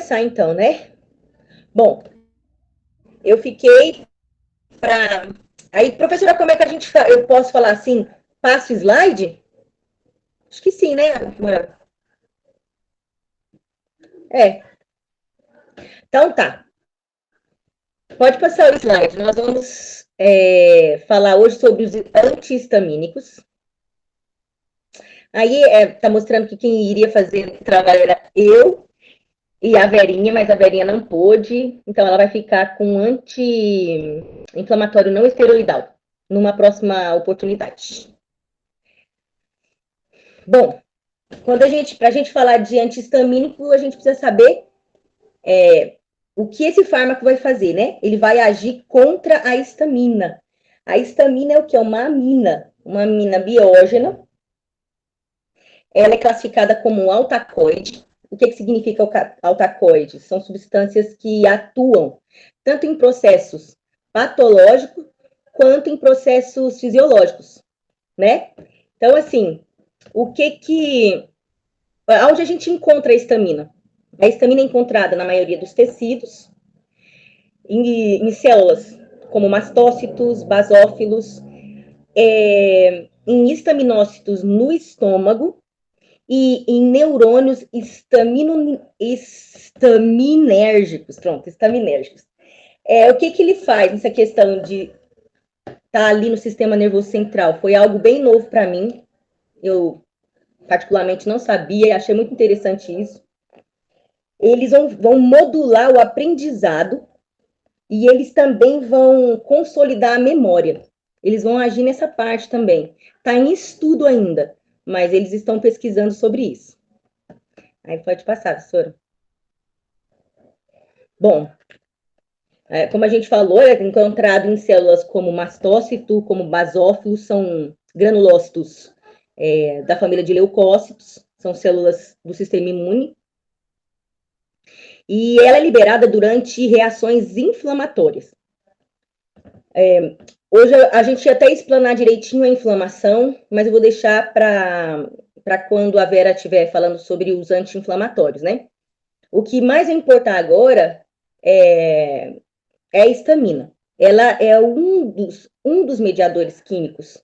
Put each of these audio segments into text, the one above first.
começar então, né? Bom, eu fiquei para... Aí, professora, como é que a gente... Eu posso falar assim, passa o slide? Acho que sim, né, Moura? É. Então tá. Pode passar o slide. Nós vamos falar hoje sobre os antihistamínicos. Aí tá mostrando que quem iria fazer o trabalho era eu e a Verinha, mas a Verinha não pôde. Então ela vai ficar com anti-inflamatório não esteroidal numa próxima oportunidade. Bom, para a gente falar de antihistamínico, a gente precisa saber o que esse fármaco vai fazer, né? Ele vai agir contra a histamina. A histamina é o que? É uma amina biógena. Ela é classificada como um altacoide. O que significa altacoide? São substâncias que atuam tanto em processos patológicos quanto em processos fisiológicos, né? Então, assim, onde a gente encontra a histamina? A histamina é encontrada na maioria dos tecidos, em células como mastócitos, basófilos, em estaminócitos no estômago e em neurônios estaminérgicos. Pronto, estaminérgicos. O que ele faz nessa questão de estar ali no sistema nervoso central? Foi algo bem novo para mim. Eu, particularmente, não sabia e achei muito interessante isso. Eles vão modular o aprendizado e eles também vão consolidar a memória. Eles vão agir nessa parte também. Está em estudo ainda, mas eles estão pesquisando sobre isso. Aí pode passar, professora. Bom, como a gente falou, é encontrado em células como mastócito, como basófilo, são granulócitos da família de leucócitos, são células do sistema imune. E ela é liberada durante reações inflamatórias. Hoje a gente ia até explanar direitinho a inflamação, mas eu vou deixar para quando a Vera estiver falando sobre os anti-inflamatórios, né? O que mais vai importar agora é a histamina. Ela é um dos mediadores químicos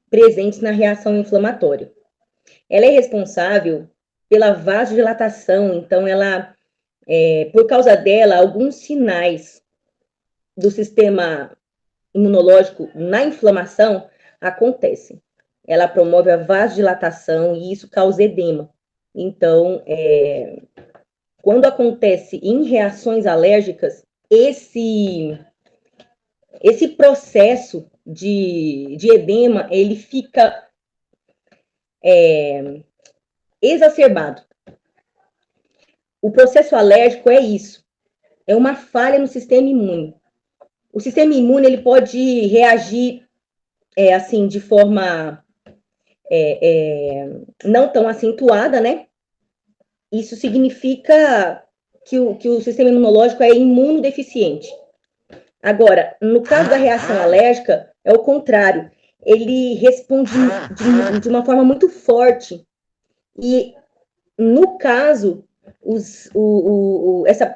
presentes na reação inflamatória. Ela é responsável pela vasodilatação, então por causa dela, alguns sinais do sistema imunológico na inflamação acontecem. Ela promove a vasodilatação e isso causa edema. Então, quando acontece em reações alérgicas, esse processo de edema, ele fica exacerbado. O processo alérgico é isso, é uma falha no sistema imune. O sistema imune, ele pode reagir, assim, de forma não tão acentuada, né? Isso significa que o sistema imunológico é imunodeficiente. Agora, no caso da reação alérgica, é o contrário. Ele responde de uma forma muito forte. E, no caso,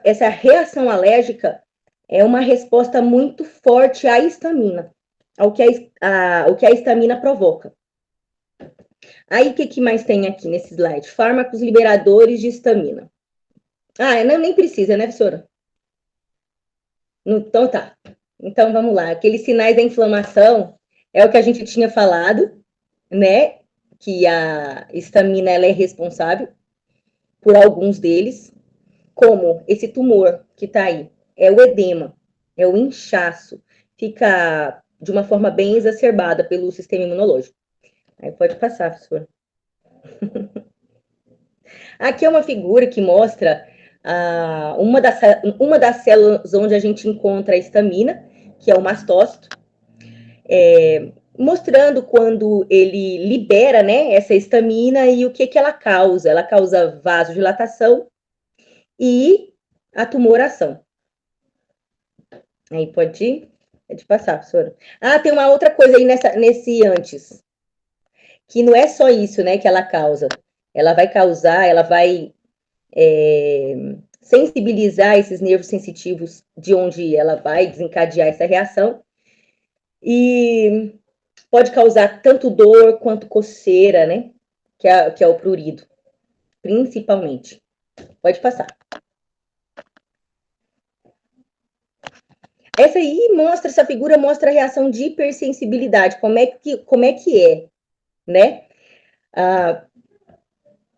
essa reação alérgica é uma resposta muito forte à histamina, ao que a histamina provoca. Aí, o que mais tem aqui nesse slide? Fármacos liberadores de histamina. Não, nem precisa, né, professora? Então, tá. Então, vamos lá. Aqueles sinais da inflamação é o que a gente tinha falado, né? Que a histamina, ela é responsável por alguns deles, como esse tumor que tá aí. É o edema, é o inchaço. Fica de uma forma bem exacerbada pelo sistema imunológico. Aí pode passar, professor. Aqui é uma figura que mostra uma das células onde a gente encontra a histamina, que é o mastócito, mostrando quando ele libera, né, essa histamina e o que ela causa. Ela causa vasodilatação e a tumoração. Aí pode passar, professora. Tem uma outra coisa aí nesse antes, que não é só isso, né, que ela causa. Ela vai causar, ela vai sensibilizar esses nervos sensitivos de onde ela vai desencadear essa reação. E pode causar tanto dor quanto coceira, né? Que é o prurido, principalmente. Pode passar. Essa figura mostra a reação de hipersensibilidade, como é que é, né?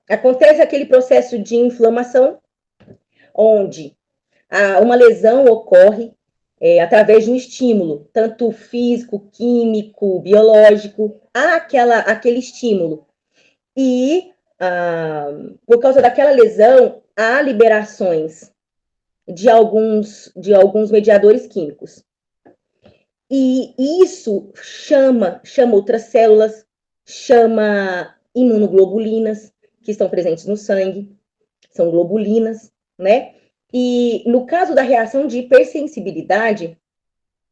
Acontece aquele processo de inflamação, onde uma lesão ocorre através de um estímulo, tanto físico, químico, biológico, aquele estímulo. E, por causa daquela lesão, há liberações de alguns mediadores químicos. E isso chama outras células, chama imunoglobulinas, que estão presentes no sangue, são globulinas, né? E no caso da reação de hipersensibilidade,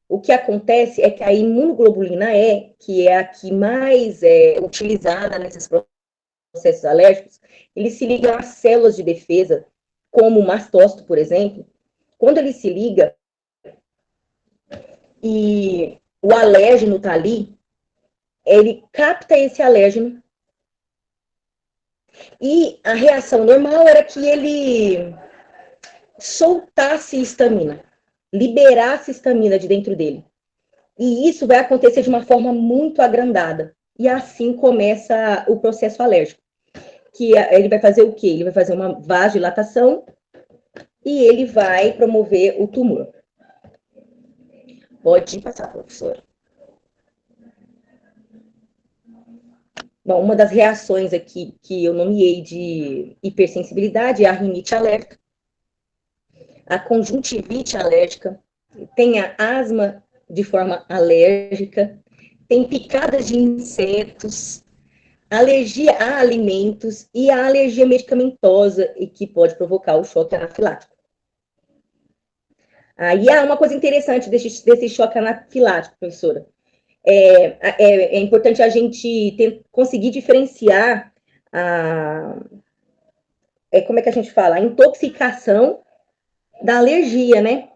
o que acontece é que a imunoglobulina E, que é a que mais é utilizada nesses processos alérgicos, ele se liga às células de defesa, como o mastócito, por exemplo. Quando ele se liga e o alérgeno está ali, ele capta esse alérgeno e a reação normal era que ele soltasse histamina, liberasse histamina de dentro dele. E isso vai acontecer de uma forma muito agrandada. E assim começa o processo alérgico. Que ele vai fazer o quê? Ele vai fazer uma vasodilatação e ele vai promover o tumor. Pode passar, professora. Bom, uma das reações aqui que eu nomeei de hipersensibilidade é a rinite alérgica, a conjuntivite alérgica, tem a asma de forma alérgica, tem picadas de insetos, alergia a alimentos e a alergia medicamentosa, e que pode provocar o choque anafilático. Aí há uma coisa interessante desse choque anafilático, professora. É importante a gente conseguir diferenciar como é que a gente fala? A intoxicação da alergia, né?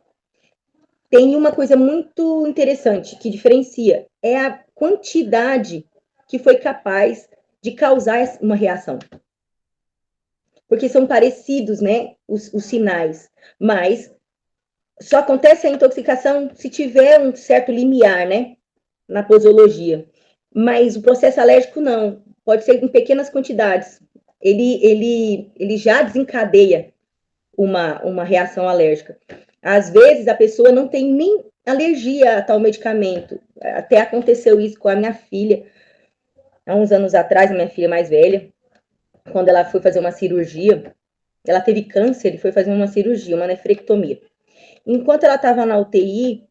Tem uma coisa muito interessante que diferencia, é a quantidade que foi capaz de causar uma reação. Porque são parecidos, né, os sinais, mas só acontece a intoxicação se tiver um certo limiar, né, na posologia. Mas o processo alérgico não, pode ser em pequenas quantidades. Ele já desencadeia uma reação alérgica. Às vezes a pessoa não tem nem alergia a tal medicamento. Até aconteceu isso com a minha filha, há uns anos atrás, a minha filha mais velha, quando ela foi fazer uma cirurgia, ela teve câncer e foi fazer uma cirurgia, uma nefrectomia. Enquanto ela estava na UTI,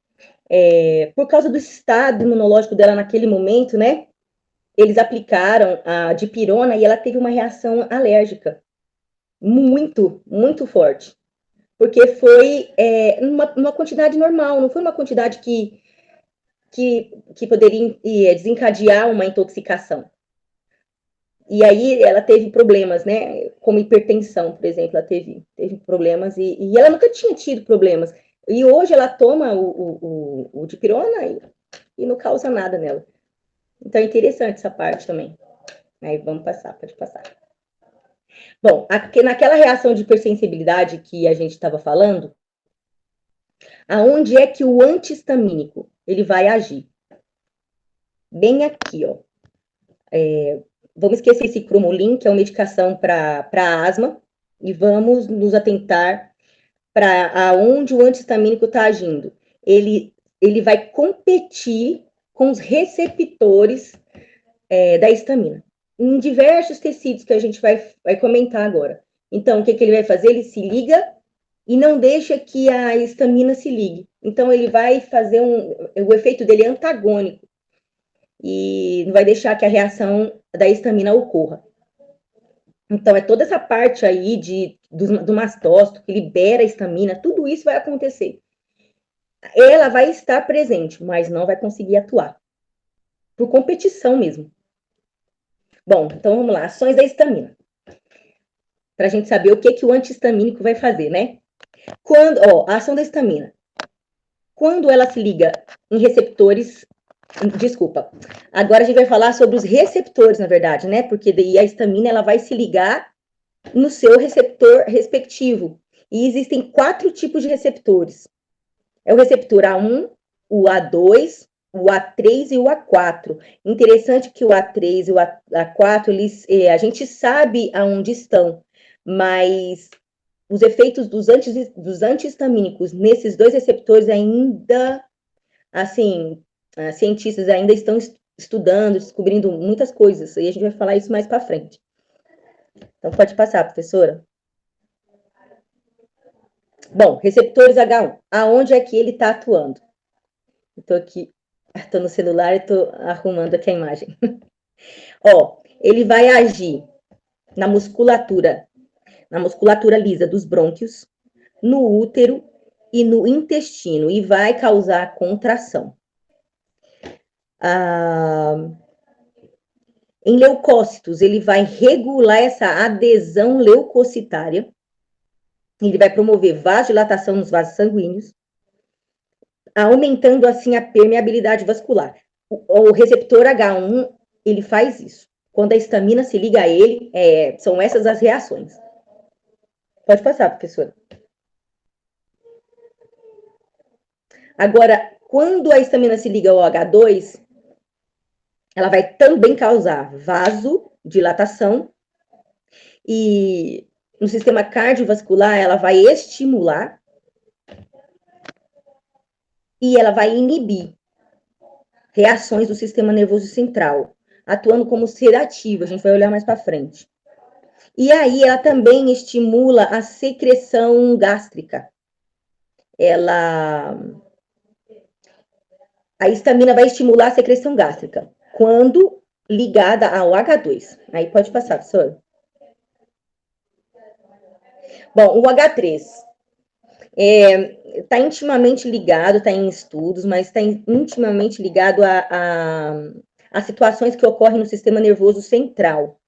por causa do estado imunológico dela naquele momento, né, eles aplicaram a dipirona e ela teve uma reação alérgica muito, muito forte. Porque foi uma quantidade normal, não foi uma quantidade que poderia desencadear uma intoxicação. E aí ela teve problemas, né? Como hipertensão, por exemplo, ela teve problemas e ela nunca tinha tido problemas. E hoje ela toma o dipirona e não causa nada nela. Então é interessante essa parte também. Aí vamos passar, pode passar. Bom, naquela reação de hipersensibilidade que a gente estava falando, aonde é que o antihistamínico ele vai agir? Bem aqui, ó. Vamos esquecer esse cromolin, que é uma medicação para asma, e vamos nos atentar para aonde o antihistamínico está agindo. Ele vai competir com os receptores da histamina, em diversos tecidos que a gente vai comentar agora. Então, o que ele vai fazer? Ele se liga e não deixa que a histamina se ligue. Então, ele vai fazer o efeito dele é antagônico e não vai deixar que a reação da histamina ocorra. Então, é toda essa parte aí do mastócito que libera a histamina, tudo isso vai acontecer. Ela vai estar presente, mas não vai conseguir atuar. Por competição mesmo. Bom, então vamos lá. Ações da histamina. para a gente saber o que, que o antihistamínico vai fazer, né? A ação da histamina. Quando ela se liga em receptores, desculpa, agora a gente vai falar sobre os receptores, na verdade, né? Porque daí a histamina, ela vai se ligar no seu receptor respectivo. E existem 4 tipos de receptores. É o receptor A1, o A2, o A3 e o A4. Interessante que o A3 e o A4, a gente sabe aonde estão, mas os efeitos dos antihistamínicos nesses 2 receptores ainda, assim, cientistas ainda estão estudando, descobrindo muitas coisas, e a gente vai falar isso mais para frente. Então, pode passar, professora. Bom, receptores H1, aonde é que ele está atuando? Estou aqui, estou no celular e estou arrumando aqui a imagem. Ele vai agir na musculatura lisa dos brônquios, no útero e no intestino, e vai causar contração. Em leucócitos, ele vai regular essa adesão leucocitária, ele vai promover vasodilatação nos vasos sanguíneos, aumentando assim a permeabilidade vascular. O receptor H1, ele faz isso. Quando a histamina se liga a ele, são essas as reações. Pode passar, professora. Agora, quando a histamina se liga ao H2, ela vai também causar vasodilatação e no sistema cardiovascular ela vai estimular e ela vai inibir reações do sistema nervoso central, atuando como sedativo, a gente vai olhar mais para frente. E aí ela também estimula a secreção gástrica. A histamina vai estimular a secreção gástrica quando ligada ao H2. Aí pode passar, professor. Bom, o H3 está intimamente ligado, está em estudos, mas está intimamente ligado a situações que ocorrem no sistema nervoso central,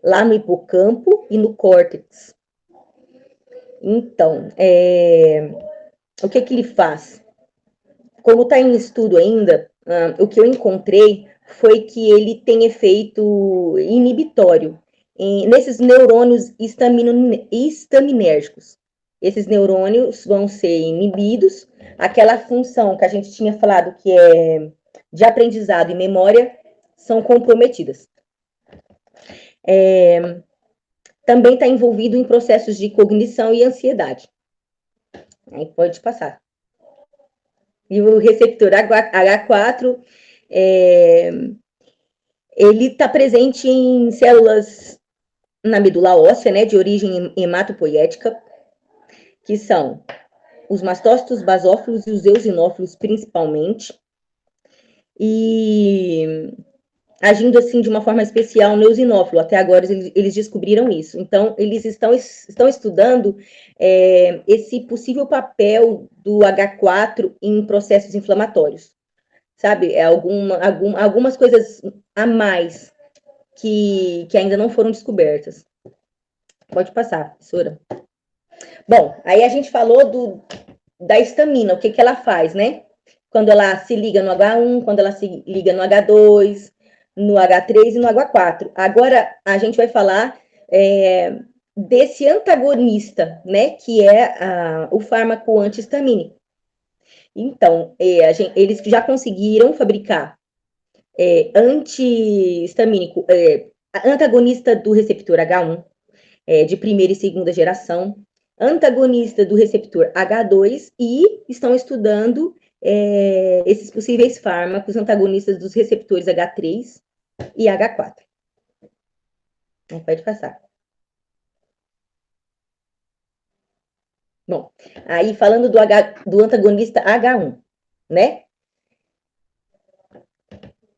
lá no hipocampo e no córtex. Então, o que ele faz? Como está em estudo ainda, o que eu encontrei foi que ele tem efeito inibitório nesses neurônios histaminérgicos. Esses neurônios vão ser inibidos, aquela função que a gente tinha falado que é de aprendizado e memória são comprometidas. Também está envolvido em processos de cognição e ansiedade. Aí pode passar. E o receptor H4, ele está presente em células na medula óssea, né, de origem hematopoética, que são os mastócitos, basófilos e os eosinófilos, principalmente, e agindo assim de uma forma especial no eosinófilo. Até agora eles descobriram isso. Então, eles estão estudando esse possível papel do H4 em processos inflamatórios. Sabe? Algumas coisas a mais que ainda não foram descobertas. Pode passar, professora. Bom, aí a gente falou da histamina, o que ela faz, né? Quando ela se liga no H1, quando ela se liga no H2, no H3 e no H4. Agora, a gente vai falar desse antagonista, né? Que é o fármaco antihistamínico. Então, eles já conseguiram fabricar antihistamínico, antagonista do receptor H1, de primeira e segunda geração, antagonista do receptor H2 e estão estudando esses possíveis fármacos antagonistas dos receptores H3 e H4. Pode passar. Bom, aí falando do antagonista H1, né?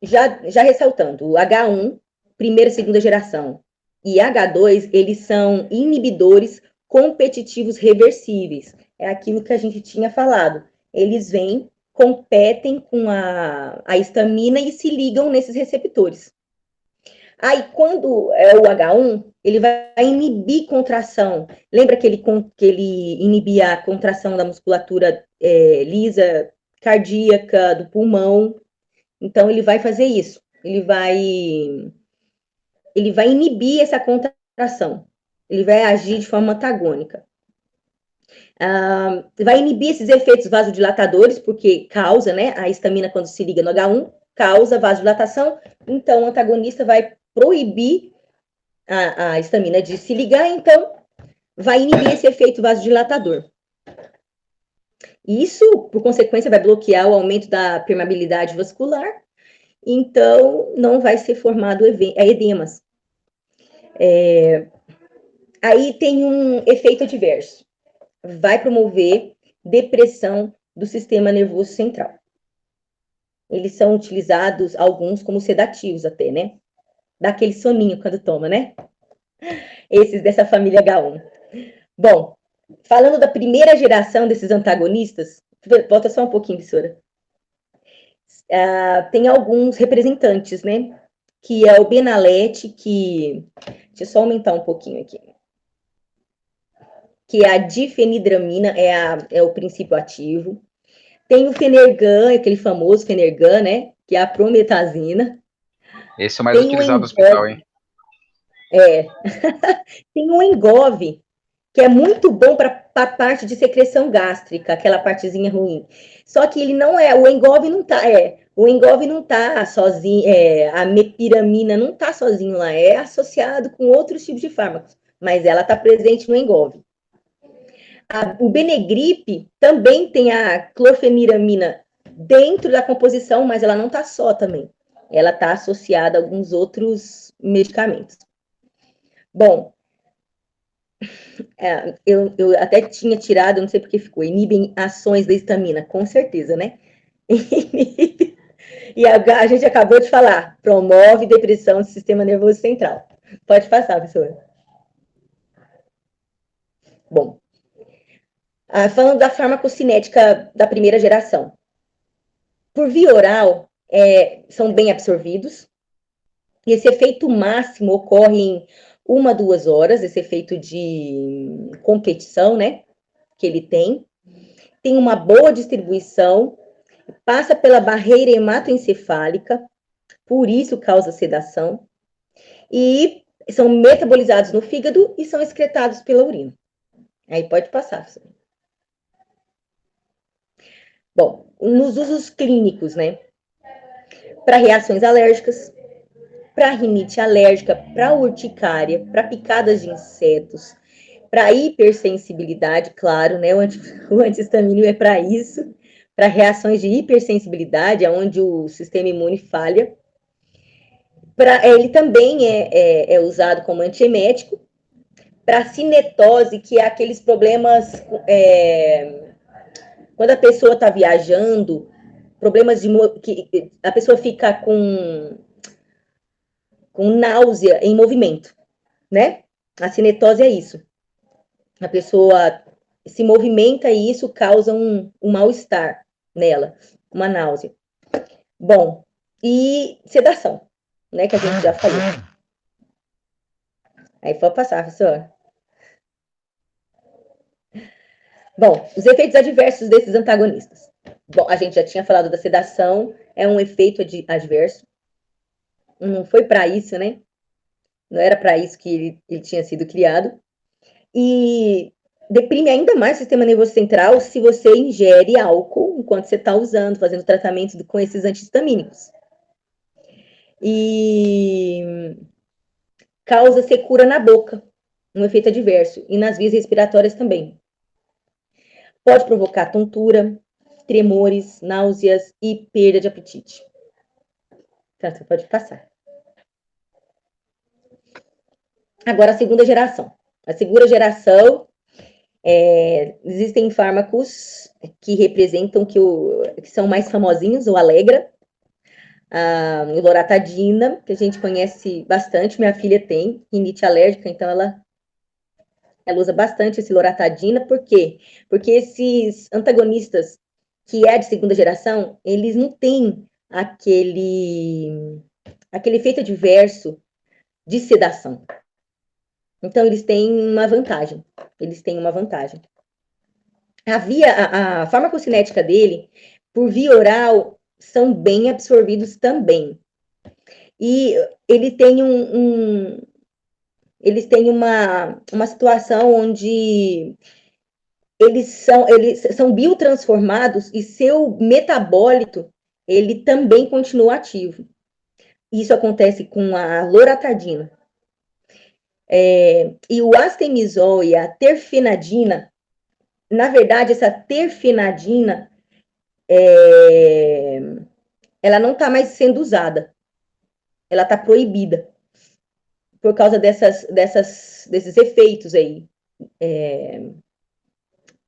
Já ressaltando, o H1, primeira e segunda geração, e H2, eles são inibidores competitivos reversíveis. É aquilo que a gente tinha falado. Eles vêm, competem com a histamina e se ligam nesses receptores. Aí, quando é o H1, ele vai inibir contração. Lembra que ele inibia a contração da musculatura lisa, cardíaca, do pulmão? Então, ele vai fazer isso. Ele vai inibir essa contração. Ele vai agir de forma antagônica. Vai inibir esses efeitos vasodilatadores, porque causa, né? A histamina, quando se liga no H1, causa vasodilatação. Então, o antagonista vai proibir a histamina de se ligar, então vai inibir esse efeito vasodilatador. Isso, por consequência, vai bloquear o aumento da permeabilidade vascular, então não vai ser formado edemas. Aí tem um efeito adverso. Vai promover depressão do sistema nervoso central. Eles são utilizados, alguns, como sedativos até, né? Dá aquele soninho quando toma, né? Esses dessa família H1. Bom, falando da primeira geração desses antagonistas, volta só um pouquinho, professora. Tem alguns representantes, né? Que é o Benalete, deixa eu só aumentar um pouquinho aqui. Que é a difenidramina, é o princípio ativo. Tem o Fenergan, aquele famoso Fenergan, né? Que é a prometazina. Esse é o mais utilizado no hospital, hein? Tem o Engov, que é muito bom para a parte de secreção gástrica, aquela partezinha ruim. Só que ele não é, o Engov não tá sozinho, a mepiramina não tá sozinho lá, é associado com outros tipos de fármacos, mas ela tá presente no Engov. O Benegrip também tem a clofeniramina dentro da composição, mas ela não tá só também. Ela tá associada a alguns outros medicamentos. Bom, eu até tinha tirado, não sei porque ficou, inibem ações da histamina, com certeza, né? E a gente acabou de falar, promove depressão do sistema nervoso central. Pode passar, professora. Bom, falando da farmacocinética da primeira geração. Por via oral, são bem absorvidos. E esse efeito máximo ocorre em 1 a 2 horas, esse efeito de competição, né? Que ele tem. Tem uma boa distribuição, passa pela barreira hematoencefálica, por isso causa sedação, e são metabolizados no fígado e são excretados pela urina. Aí pode passar, professor. Bom, nos usos clínicos, né? Para reações alérgicas, para rinite alérgica, para urticária, para picadas de insetos, para hipersensibilidade, claro, né? O antihistamínico é para isso, para reações de hipersensibilidade, onde o sistema imune falha. Ele também é usado como antiemético. Para cinetose, que é aqueles problemas quando a pessoa está viajando, problemas que a pessoa fica com náusea em movimento, né? A cinetose é isso. A pessoa se movimenta e isso causa um mal-estar nela, uma náusea. Bom, e sedação, né? Que a gente já falou. Aí pode passar, professor. Bom, os efeitos adversos desses antagonistas. Bom, a gente já tinha falado da sedação, é um efeito adverso. Não foi para isso, né? Não era para isso que ele tinha sido criado. E deprime ainda mais o sistema nervoso central se você ingere álcool enquanto você está usando, fazendo tratamento com esses antihistamínicos. E causa secura na boca, um efeito adverso, e nas vias respiratórias também. Pode provocar tontura, tremores, náuseas e perda de apetite. Então, você pode passar. Agora, a segunda geração. A segunda geração, existem fármacos que representam, que são mais famosinhos, o Allegra, a loratadina, que a gente conhece bastante, minha filha tem rinite alérgica, então ela usa bastante esse loratadina. Por quê? Porque esses antagonistas, que é de segunda geração, eles não têm aquele efeito adverso de sedação. Então, eles têm uma vantagem. A farmacocinética dele, por via oral, são bem absorvidos também. E ele tem eles têm uma situação onde eles são biotransformados e seu metabólito, ele também continua ativo. Isso acontece com a loratadina. E o astemizol e a terfenadina, na verdade, essa terfenadina, ela não está mais sendo usada. Ela está proibida por causa desses efeitos aí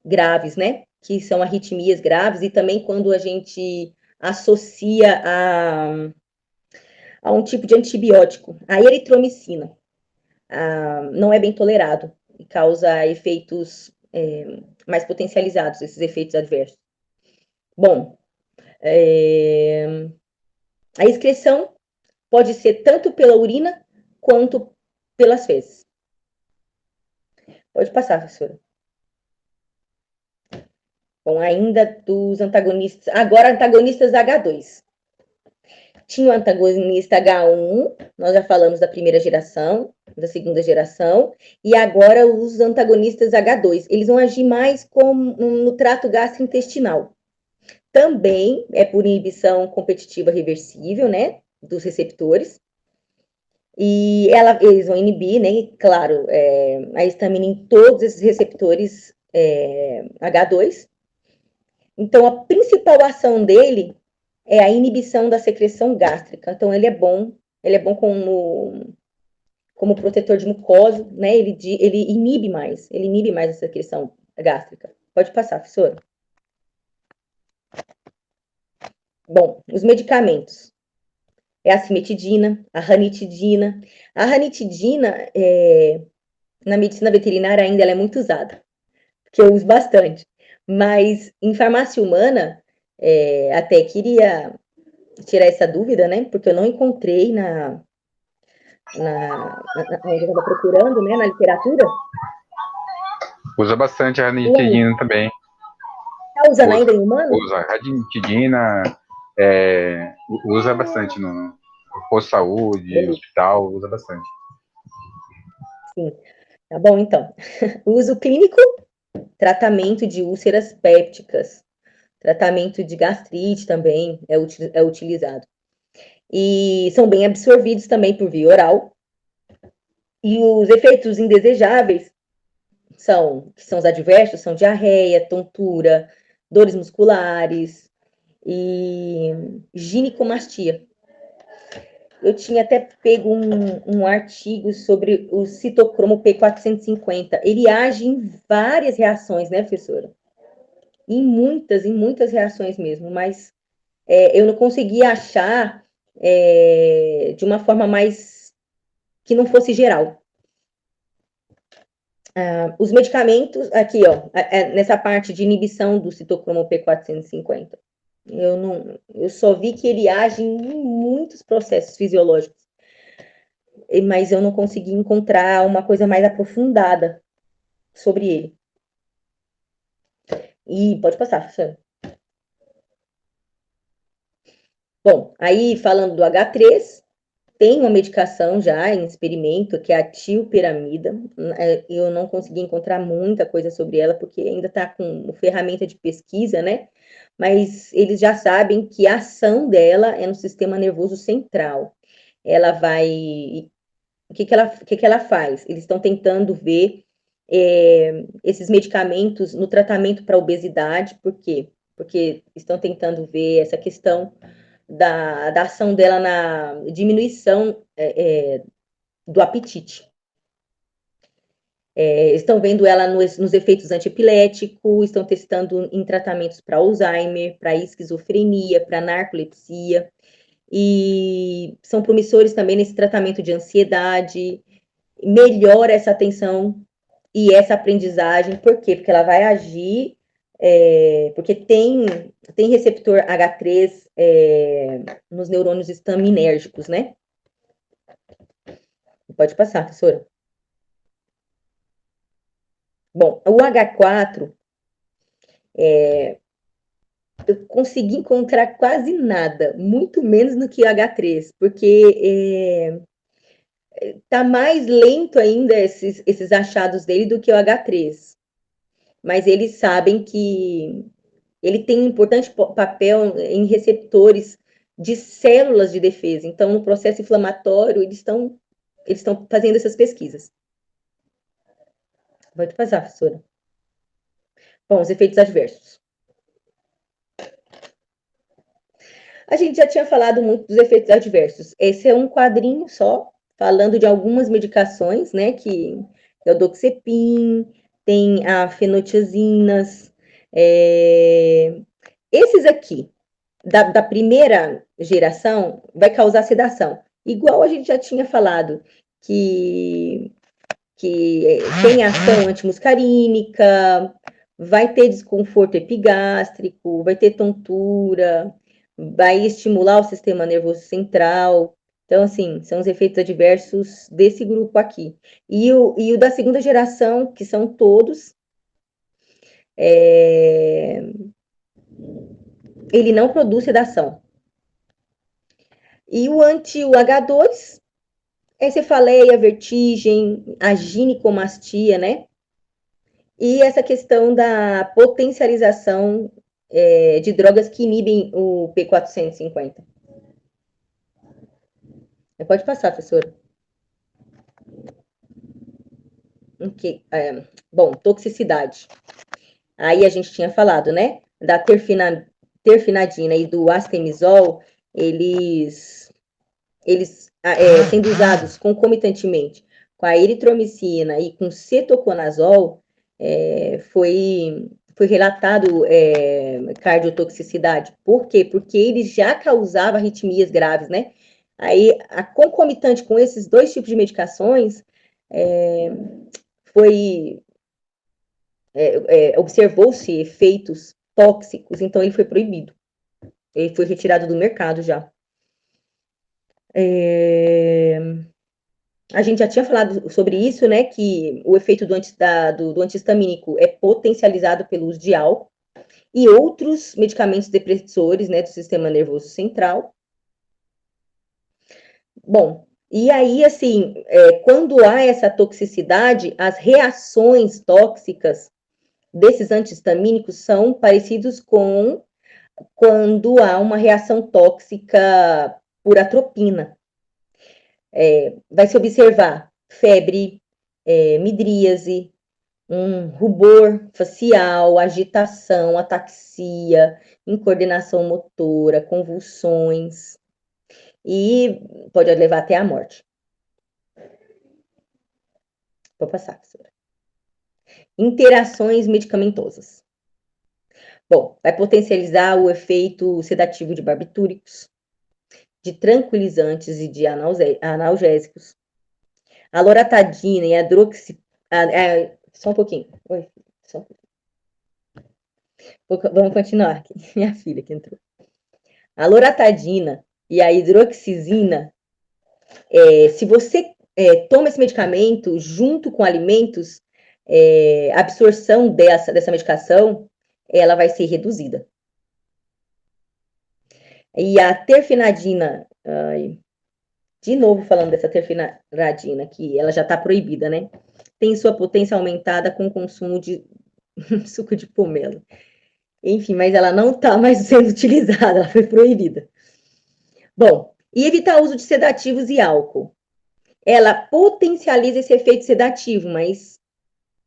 graves, né? Que são arritmias graves e também quando a gente associa a um tipo de antibiótico, a eritromicina. Não é bem tolerado e causa efeitos mais potencializados, esses efeitos adversos. Bom, a excreção pode ser tanto pela urina quanto pelas fezes. Pode passar, professora. Bom, ainda dos antagonistas. Agora, antagonistas H2. Tinha o antagonista H1, nós já falamos da primeira geração, da segunda geração, e agora os antagonistas H2. Eles vão agir mais no trato gastrointestinal. Também é por inibição competitiva reversível, né, dos receptores. E eles vão inibir, né, claro, a histamina em todos esses receptores H2. Então, a principal ação dele é a inibição da secreção gástrica. Então, ele é bom como protetor de mucosa, né? Ele inibe mais a secreção gástrica. Pode passar, professora. Bom, os medicamentos. É a cimetidina, a ranitidina. A ranitidina, na medicina veterinária ainda ela é muito usada, porque eu uso bastante. Mas em farmácia humana, até queria tirar essa dúvida, né? Porque eu não encontrei onde eu estava procurando, né? Na literatura. Usa bastante a ranitidina também. Está usando ainda em humano? Usa a ranitidina, usa bastante no posto de saúde, hospital, usa bastante. Sim, tá bom então. Uso clínico, tratamento de úlceras pépticas, tratamento de gastrite também é utilizado. E são bem absorvidos também por via oral. E os efeitos indesejáveis que são os adversos, são diarreia, tontura, dores musculares e ginecomastia. Eu tinha até pego um artigo sobre o citocromo P450. Ele age em várias reações, né, professora? Em muitas reações mesmo, mas eu não conseguia achar de uma forma mais que não fosse geral. Os medicamentos, aqui, ó, nessa parte de inibição do citocromo P450. Eu só vi que ele age em muitos processos fisiológicos, mas eu não consegui encontrar uma coisa mais aprofundada sobre ele. E pode passar, professora. Bom, aí falando do H3, tem uma medicação já em experimento, que é a tilperamida. Eu não consegui encontrar muita coisa sobre ela, porque ainda está com ferramenta de pesquisa, né? Mas eles já sabem que a ação dela é no sistema nervoso central. Ela vai... O que que ela faz? Eles estão tentando ver esses medicamentos no tratamento para obesidade. Por quê? Porque estão tentando ver essa questão da ação dela na diminuição do apetite. Estão vendo ela nos efeitos antiepiléticos, estão testando em tratamentos para Alzheimer, para esquizofrenia, para narcolepsia, e são promissores também nesse tratamento de ansiedade, melhora essa atenção e essa aprendizagem. Por quê? Porque ela vai agir, porque tem receptor H3 nos neurônios estaminérgicos, né? Pode passar, professora. Bom, o H4, eu consegui encontrar quase nada, muito menos no que o H3, porque tá mais lento ainda esses achados dele do que o H3. Mas eles sabem que ele tem um importante papel em receptores de células de defesa. Então, no processo inflamatório, eles estão fazendo essas pesquisas. Pode passar, professora. Bom, os efeitos adversos. A gente já tinha falado muito dos efeitos adversos. Esse é um quadrinho só, falando de algumas medicações, né, que é o doxepin, tem a fenotiazinas, esses aqui, da primeira geração, vai causar sedação. Igual a gente já tinha falado, que tem ação antimuscarínica, vai ter desconforto epigástrico, vai ter tontura, vai estimular o sistema nervoso central. Então, assim, são os efeitos adversos desse grupo aqui. E o da segunda geração, que são todos, ele não produz sedação. E o anti-H2 é cefaleia, vertigem, a ginecomastia, né? E essa questão da potencialização de drogas que inibem o P450. Pode passar, professora. Okay. Bom, toxicidade. Aí a gente tinha falado, né? Da terfinadina e do astemizol, eles sendo usados concomitantemente com a eritromicina e com cetoconazol, foi relatado cardiotoxicidade. Por quê? Porque ele já causava arritmias graves, né? Aí, a concomitante com esses dois tipos de medicações, observou-se efeitos tóxicos, então ele foi proibido. Ele foi retirado do mercado já. A gente já tinha falado sobre isso, né? Que o efeito do antihistamínico é potencializado pelo uso de álcool e outros medicamentos depressores, né, do sistema nervoso central. Bom, e aí, assim, quando há essa toxicidade, as reações tóxicas desses antihistamínicos são parecidos com quando há uma reação tóxica por atropina. Vai se observar febre, midríase, rubor facial, agitação, ataxia, incoordenação motora, convulsões, e pode levar até a morte. Vou passar, professora. Interações medicamentosas. Bom, vai potencializar o efeito sedativo de barbitúricos, de tranquilizantes e de analgésicos. A loratadina e a só um pouquinho. Oi, só um pouquinho. Vamos continuar aqui. Minha filha que entrou. A loratadina e a hidroxizina, se você toma esse medicamento junto com alimentos, a absorção dessa medicação, ela vai ser reduzida. E a terfenadina, de novo falando dessa terfenadina, que ela já está proibida, né? Tem sua potência aumentada com o consumo de suco de pomelo. Enfim, mas ela não está mais sendo utilizada, ela foi proibida. Bom, e evitar o uso de sedativos e álcool. Ela potencializa esse efeito sedativo, mas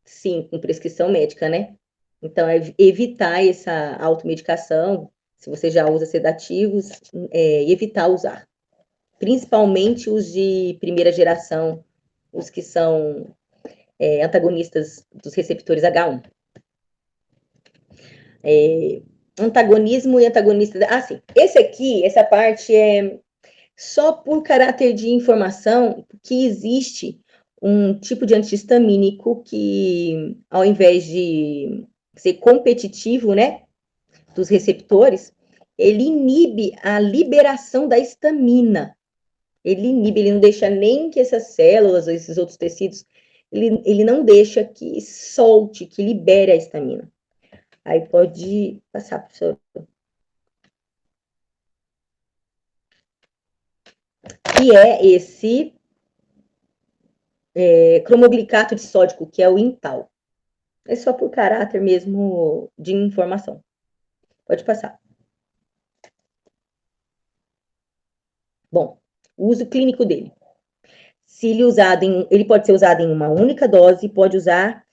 sim, com prescrição médica, né? Então, evitar essa automedicação, se você já usa sedativos, evitar usar. Principalmente os de primeira geração, os que são antagonistas dos receptores H1. Antagonismo e antagonista. Sim. Essa parte é só por caráter de informação que existe um tipo de antihistamínico que, ao invés de ser competitivo, né, dos receptores, ele inibe a liberação da histamina. Ele inibe, ele não deixa nem que essas células, esses outros tecidos, ele não deixa que solte, que libere a histamina. Aí pode passar, professor. Que é esse cromoglicato de sódico, que é o Intal. É só por caráter mesmo de informação. Pode passar. Bom, o uso clínico dele. Se ele usado ele pode ser usado em uma única dose, pode usar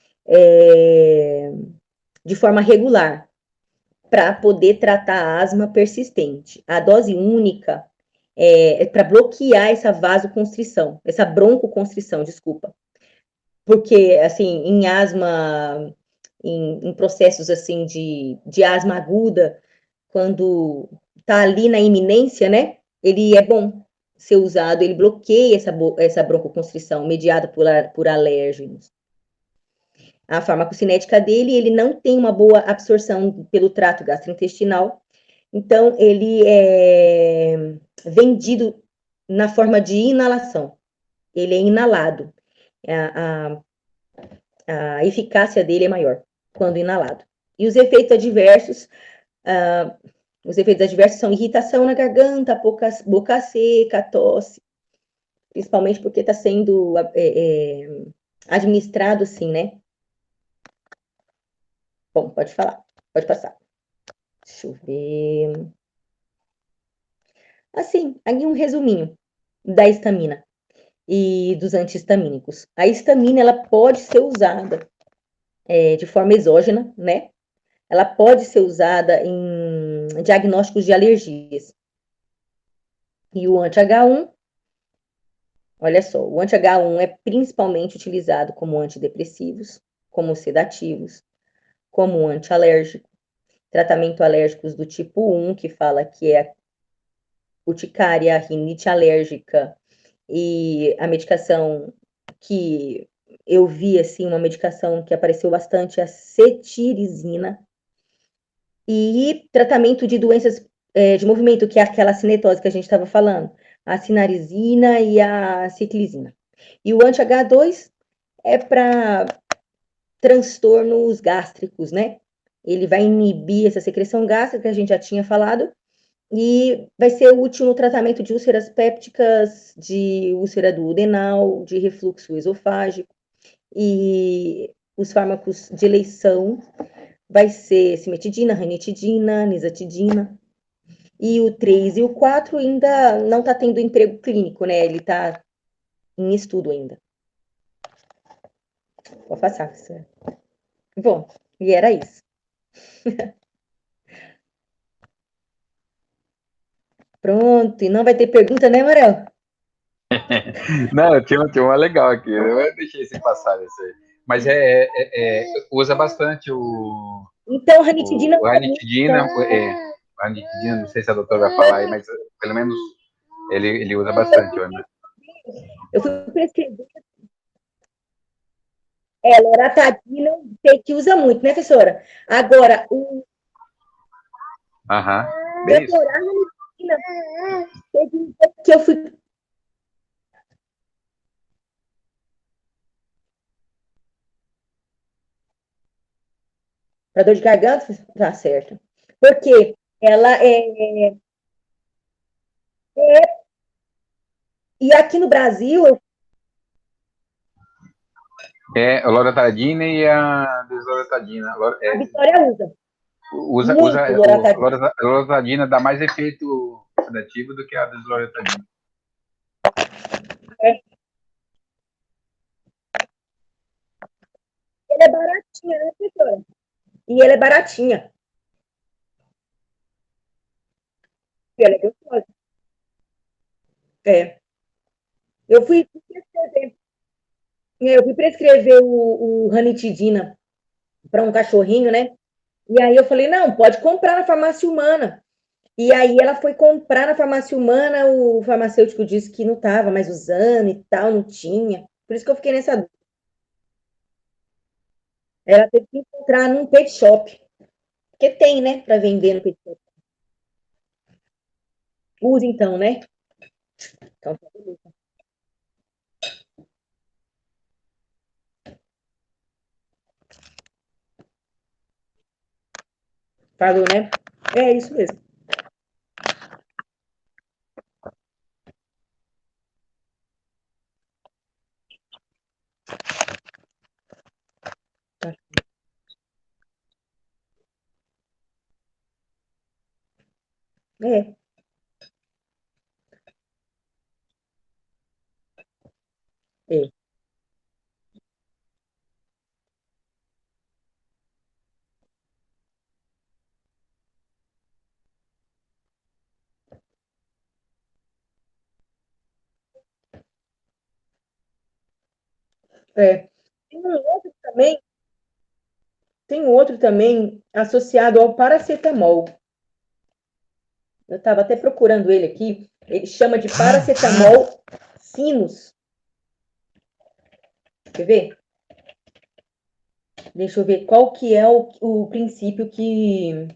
de forma regular, para poder tratar a asma persistente. A dose única é para bloquear essa vasoconstrição, essa broncoconstrição, desculpa. Porque, assim, em asma, em processos, assim, de asma aguda, quando tá ali na iminência, né, ele é bom ser usado, ele bloqueia essa broncoconstrição mediada por alérgenos. A farmacocinética dele, ele não tem uma boa absorção pelo trato gastrointestinal, então ele é vendido na forma de inalação, ele é inalado, a eficácia dele é maior quando inalado. E os efeitos adversos, são irritação na garganta, boca seca, tosse, principalmente porque está sendo administrado assim, né? Bom, pode falar, pode passar. Deixa eu ver. Assim, aqui um resuminho da histamina e dos antihistamínicos. A histamina, ela pode ser usada de forma exógena, né? Ela pode ser usada em diagnósticos de alergias. E o anti-H1, olha só, o anti-H1 é principalmente utilizado como antidepressivos, como sedativos, como antialérgico, tratamento alérgicos do tipo 1, que fala que é urticária, rinite alérgica, e a medicação que eu vi, assim, uma medicação que apareceu bastante, é a cetirizina, e tratamento de doenças de movimento, que é aquela cinetose que a gente estava falando, a cinarizina e a ciclizina. E o anti-H2 é para transtornos gástricos, né? Ele vai inibir essa secreção gástrica que a gente já tinha falado, e vai ser útil no tratamento de úlceras pépticas, de úlcera duodenal, de refluxo esofágico, e os fármacos de eleição vai ser cimetidina, ranitidina, nizatidina, e o 3 e o 4 ainda não está tendo emprego clínico, né? Ele está em estudo ainda. Vou passar, professor. Bom, e era isso. Pronto, e não vai ter pergunta, né, Marel? Não, tinha uma legal aqui. Eu deixei sem passar esse aí. Mas usa bastante Então, ranitidina o ranitidina. Ranitidina, não sei se a doutora vai falar aí, mas pelo menos ele usa bastante. eu fui prescrever. Loratadina, sei que usa muito, né, professora? Agora, o Aham, bem isso. doutorado, ranitidina, que eu fui. Para dor de garganta, tá certo. Porque ela e aqui no Brasil, A loratadina e a desloratadina. a Vitória usa Usa muito loratadina. a loratadina dá mais efeito sedativo do que a desloratadina. É. Ela é baratinha, né, professora? E ela é baratinha. E ela é gostosa. É. Eu fui prescrever, o ranitidina para um cachorrinho, né? E aí eu falei, não, pode comprar na farmácia humana. E aí ela foi comprar na farmácia humana, o farmacêutico disse que não estava mais usando e tal, não tinha. Por isso que eu fiquei nessa dúvida. Ela teve que encontrar num pet shop. Porque tem, né, para vender no pet shop. Use então, né? Então, falou, né? É isso mesmo. É, é. É. Tem um outro também, tem um outro também associado ao paracetamol. Eu estava até procurando ele aqui. Ele chama de paracetamol sinus. Quer ver? Deixa eu ver qual que é o princípio que...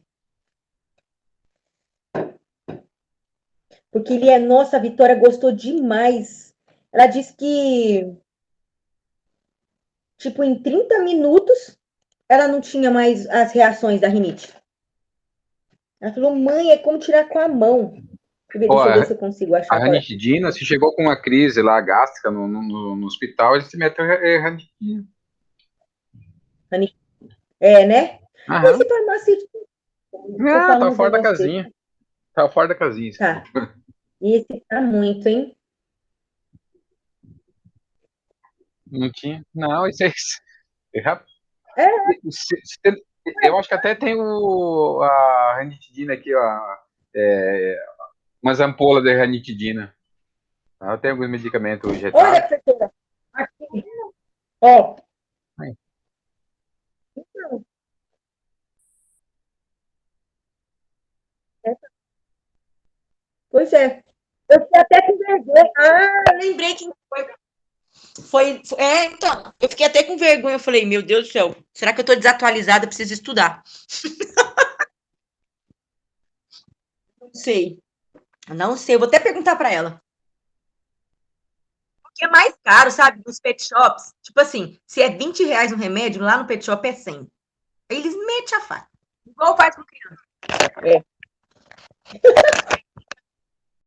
Porque ele é... Nossa, a Vitória gostou demais. Ela disse que, tipo, em 30 minutos, ela não tinha mais as reações da rinite. Ela falou, mãe, é como tirar com a mão. Ó, Deixa eu ver se eu consigo a achar qual é. ranitidina, se chegou com uma crise lá gástrica no hospital, eles se metem a ranitidina. É, né? Aham. Esse farmacêutico, tô Ah, tá falando os fora da negócios dele. casinha. Tá fora da casinha. Tá. Esse tá muito, hein? Não tinha. Não, isso é isso. É, Eu acho que até tem a ranitidina aqui, ó. É, umas ampolas de ranitidina. Tá? Tem alguns medicamentos olha, injetáveis. professora. Aqui, ó. Pois é. Eu fiquei até com vergonha. Ah, lembrei quem foi. Então, eu fiquei até com vergonha. Eu falei, meu Deus do céu, será que eu tô desatualizada? Eu preciso estudar. Não sei. Não sei, eu vou até perguntar pra ela. Porque é mais caro, sabe, dos pet shops. Tipo assim, se é R$ 20 um remédio, lá no pet shop é 100. Aí eles metem a faca. Igual faz com criança. É.